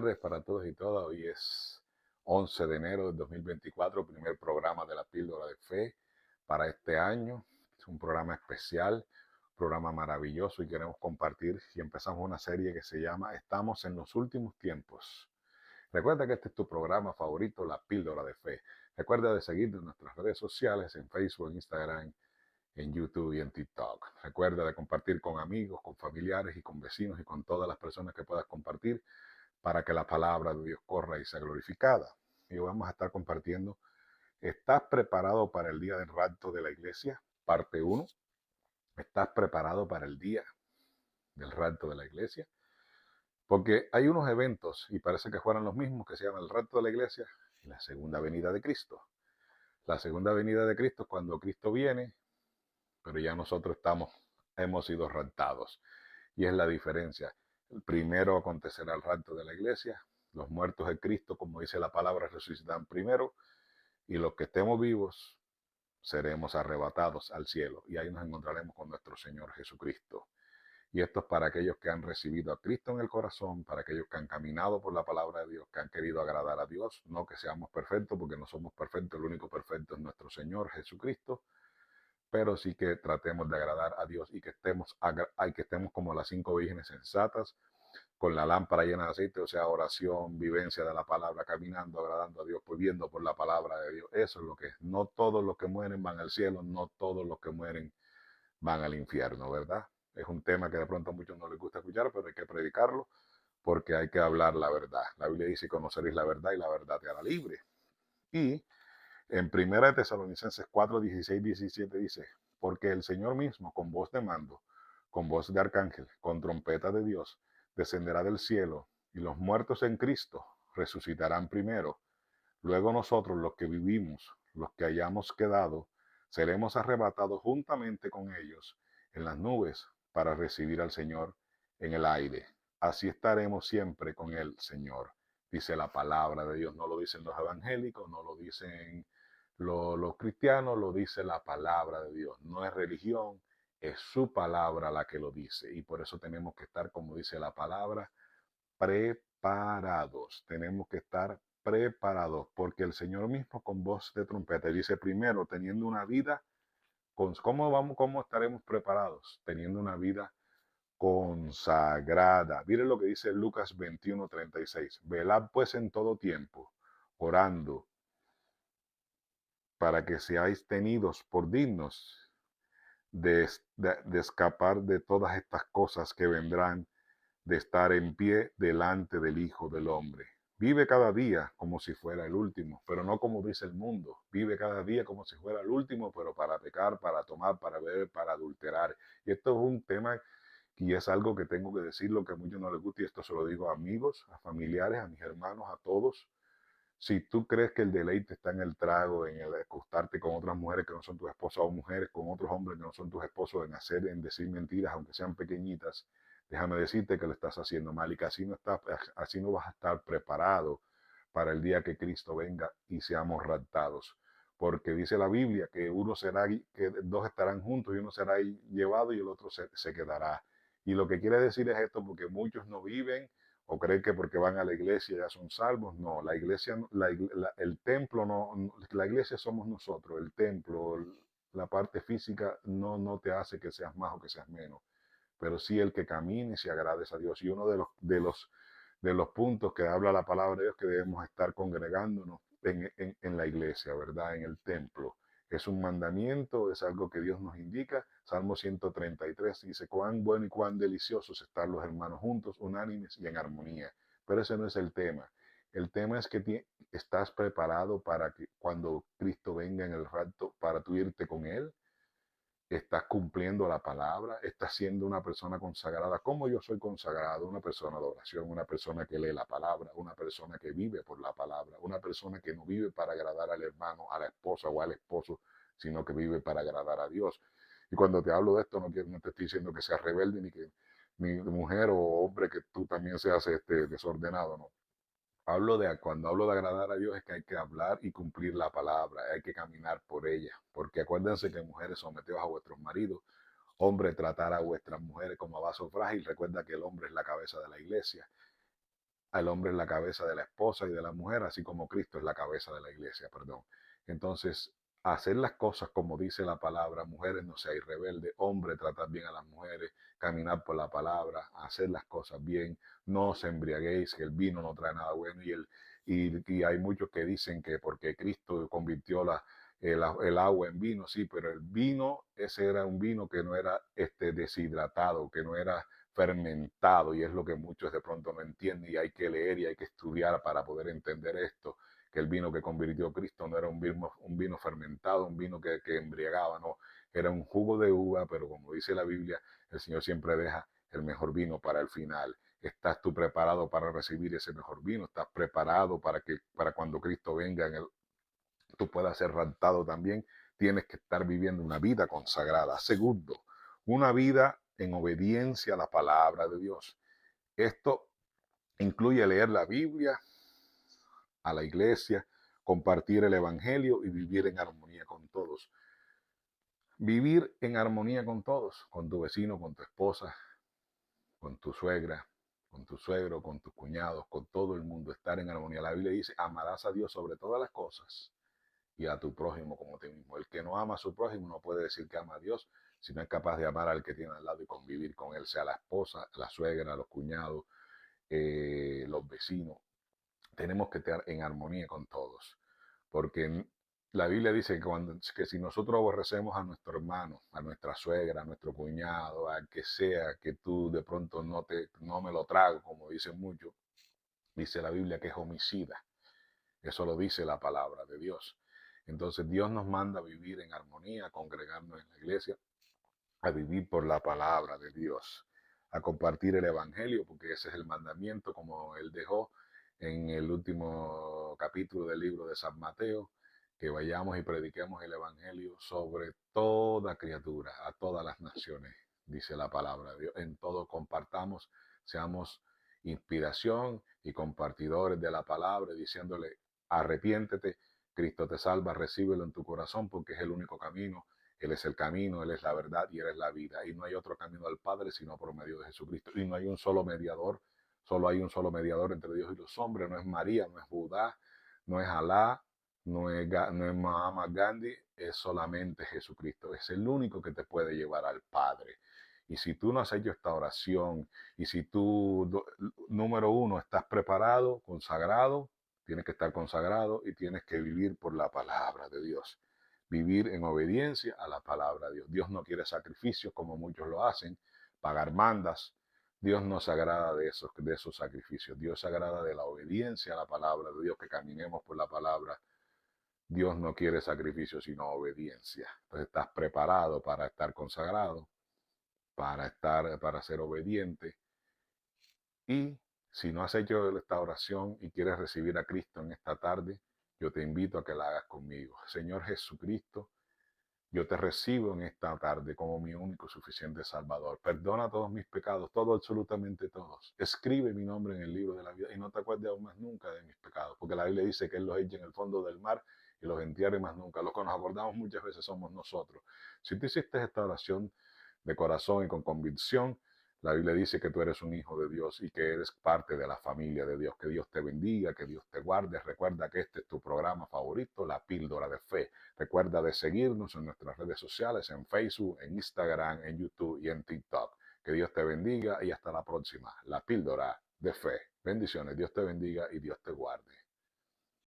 Tardes para todos y todas. Hoy es 11 de enero del 2024, primer programa de la Píldora de Fe para este año. Es un programa especial, un programa maravilloso y queremos compartir y empezamos una serie que se llama Estamos en los últimos tiempos. Recuerda que este es tu programa favorito, la Píldora de Fe. Recuerda de seguirnos en nuestras redes sociales, en Facebook, en Instagram, en YouTube y en TikTok. Recuerda de compartir con amigos, con familiares y con vecinos y con todas las personas que puedas compartir para que la palabra de Dios corra y sea glorificada. Y hoy vamos a estar compartiendo, ¿estás preparado para el día del rapto de la iglesia? Parte uno. ¿Estás preparado para el día del rapto de la iglesia? Porque hay unos eventos, y parece que fueran los mismos, que se llaman el rapto de la iglesia y la segunda venida de Cristo. La segunda venida de Cristo es cuando Cristo viene, pero ya nosotros hemos sido raptados. Y es la diferencia. El primero acontecerá el rapto de la iglesia. Los muertos de Cristo, como dice la palabra, resucitarán primero. Y los que estemos vivos seremos arrebatados al cielo. Y ahí nos encontraremos con nuestro Señor Jesucristo. Y esto es para aquellos que han recibido a Cristo en el corazón, para aquellos que han caminado por la palabra de Dios, que han querido agradar a Dios. No que seamos perfectos, porque no somos perfectos. El único perfecto es nuestro Señor Jesucristo, pero sí que tratemos de agradar a Dios y que estemos como las 5 vírgenes sensatas, con la lámpara llena de aceite, o sea, oración, vivencia de la palabra, caminando, agradando a Dios, viviendo por la palabra de Dios. Eso es lo que es. No todos los que mueren van al cielo, no todos los que mueren van al infierno, ¿verdad? Es un tema que de pronto a muchos no les gusta escuchar, pero hay que predicarlo porque hay que hablar la verdad. La Biblia dice, conoceréis la verdad y la verdad te hará libre. Y en 1 Tesalonicenses 4, 16, 17 dice, porque el Señor mismo, con voz de mando, con voz de arcángel, con trompeta de Dios, descenderá del cielo, y los muertos en Cristo resucitarán primero. Luego nosotros, los que vivimos, los que hayamos quedado, seremos arrebatados juntamente con ellos en las nubes para recibir al Señor en el aire. Así estaremos siempre con el Señor. Dice la palabra de Dios, no lo dicen los evangélicos, no lo dicen los cristianos, lo dice la palabra de Dios. No es religión, es su palabra la que lo dice. Y por eso tenemos que estar, como dice la palabra, preparados. Tenemos que estar preparados, porque el Señor mismo con voz de trompeta dice primero, teniendo una vida, ¿cómo estaremos preparados? Teniendo una vida consagrada. Miren lo que dice Lucas 21:36. Velad pues en todo tiempo, orando, para que seáis tenidos por dignos de escapar de todas estas cosas que vendrán, de estar en pie delante del Hijo del Hombre. Vive cada día como si fuera el último, pero no como dice el mundo. Vive cada día como si fuera el último, pero para pecar, para tomar, para beber, para adulterar. Y esto es un tema y es algo que tengo que decirlo que a muchos no les gusta, y esto se lo digo a amigos, a familiares, a mis hermanos, a todos. Si tú crees que el deleite está en el trago, en el acostarte con otras mujeres que no son tus esposas, o mujeres con otros hombres que no son tus esposos, en decir mentiras, aunque sean pequeñitas, déjame decirte que lo estás haciendo mal y que así no vas a estar preparado para el día que Cristo venga y seamos raptados. Porque dice la Biblia que que dos estarán juntos y uno será llevado y el otro se quedará. Y lo que quiere decir es esto, porque muchos no viven o creen que porque van a la iglesia ya son salvos. No, la iglesia, el templo, la iglesia somos nosotros, el templo, la parte física no te hace que seas más o que seas menos, pero sí el que camine y se agradece a Dios. Y uno de los puntos que habla la palabra de Dios que debemos estar congregándonos en la iglesia, ¿verdad? En el templo. Es un mandamiento, es algo que Dios nos indica. Salmo 133 dice, cuán bueno y cuán deliciosos están los hermanos juntos, unánimes y en armonía. Pero ese no es el tema. El tema es que estás preparado para que cuando Cristo venga en el rapto, para tú irte con Él. Estás cumpliendo la palabra, estás siendo una persona consagrada, como yo soy consagrado, una persona de oración, una persona que lee la palabra, una persona que vive por la palabra, una persona que no vive para agradar al hermano, a la esposa o al esposo, sino que vive para agradar a Dios. Y cuando te hablo de esto, no te estoy diciendo que seas rebelde, ni que mi mujer o hombre que tú también seas desordenado, no. Cuando hablo de agradar a Dios es que hay que hablar y cumplir la palabra, hay que caminar por ella, porque acuérdense que mujeres someteos a vuestros maridos, hombre tratar a vuestras mujeres como a vaso frágil, recuerda que el hombre es la cabeza de la iglesia, al hombre es la cabeza de la esposa y de la mujer, así como Cristo es la cabeza de la iglesia, perdón. Entonces, hacer las cosas como dice la palabra, mujeres no seáis rebeldes, hombre tratar bien a las mujeres, caminar por la palabra, hacer las cosas bien, no os embriaguéis, que el vino no trae nada bueno, y hay muchos que dicen que porque Cristo convirtió el agua en vino, sí, pero el vino, ese era un vino que no era deshidratado, que no era fermentado, y es lo que muchos de pronto no entienden, y hay que leer y hay que estudiar para poder entender esto, que el vino que convirtió Cristo no era un vino fermentado, un vino que embriagaba, no, era un jugo de uva, pero como dice la Biblia, el Señor siempre deja el mejor vino para el final. ¿Estás tú preparado para recibir ese mejor vino? ¿Estás preparado para cuando Cristo venga tú puedas ser raptado también? Tienes que estar viviendo una vida consagrada. Segundo, una vida en obediencia a la palabra de Dios. Esto incluye leer la Biblia, a la iglesia, compartir el Evangelio y vivir en armonía con todos. Vivir en armonía con todos, con tu vecino, con tu esposa, con tu suegra, con tu suegro, con tus cuñados, con todo el mundo, estar en armonía. La Biblia dice, amarás a Dios sobre todas las cosas y a tu prójimo como a ti mismo. El que no ama a su prójimo no puede decir que ama a Dios, si no es capaz de amar al que tiene al lado y convivir con él, sea la esposa, la suegra, los cuñados, los vecinos. Tenemos que estar en armonía con todos, porque la Biblia dice que si nosotros aborrecemos a nuestro hermano, a nuestra suegra, a nuestro cuñado, a que sea que tú de pronto no me lo trago, como dicen muchos, dice la Biblia que es homicida. Eso lo dice la palabra de Dios. Entonces Dios nos manda a vivir en armonía, a congregarnos en la iglesia, a vivir por la palabra de Dios, a compartir el Evangelio, porque ese es el mandamiento como Él dejó en el último capítulo del libro de San Mateo, que vayamos y prediquemos el Evangelio sobre toda criatura, a todas las naciones, dice la palabra de Dios. En todo compartamos, seamos inspiración y compartidores de la palabra, diciéndole, arrepiéntete, Cristo te salva, recíbelo en tu corazón, porque es el único camino. Él es el camino, Él es la verdad y Él es la vida. Y no hay otro camino al Padre sino por medio de Jesucristo. Y no hay un solo mediador, solo hay un solo mediador entre Dios y los hombres. No es María, no es Judá, no es Alá, no es Mahama Gandhi, es solamente Jesucristo. Es el único que te puede llevar al Padre. Y si tú no has hecho esta oración, y si tú, número uno, estás preparado, consagrado, tienes que estar consagrado y tienes que vivir por la palabra de Dios, vivir en obediencia a la palabra de Dios. Dios no quiere sacrificios como muchos lo hacen, pagar mandas. Dios no se agrada de esos sacrificios. Dios se agrada de la obediencia a la palabra de Dios, que caminemos por la palabra. Dios no quiere sacrificios, sino obediencia. Entonces estás preparado para estar consagrado, para ser obediente. Y si no has hecho esta oración y quieres recibir a Cristo en esta tarde, yo te invito a que la hagas conmigo. Señor Jesucristo, yo te recibo en esta tarde como mi único y suficiente Salvador. Perdona todos mis pecados, todos, absolutamente todos. Escribe mi nombre en el libro de la vida y no te acuerdes aún más nunca de mis pecados, porque la Biblia dice que Él los echa en el fondo del mar y los entierre más nunca. Los que nos acordamos muchas veces somos nosotros. Si tú hiciste esta oración de corazón y con convicción, la Biblia dice que tú eres un hijo de Dios y que eres parte de la familia de Dios. Que Dios te bendiga, que Dios te guarde. Recuerda que este es tu programa favorito, La Píldora de Fe. Recuerda de seguirnos en nuestras redes sociales, en Facebook, en Instagram, en YouTube y en TikTok. Que Dios te bendiga y hasta la próxima. La Píldora de Fe. Bendiciones. Dios te bendiga y Dios te guarde.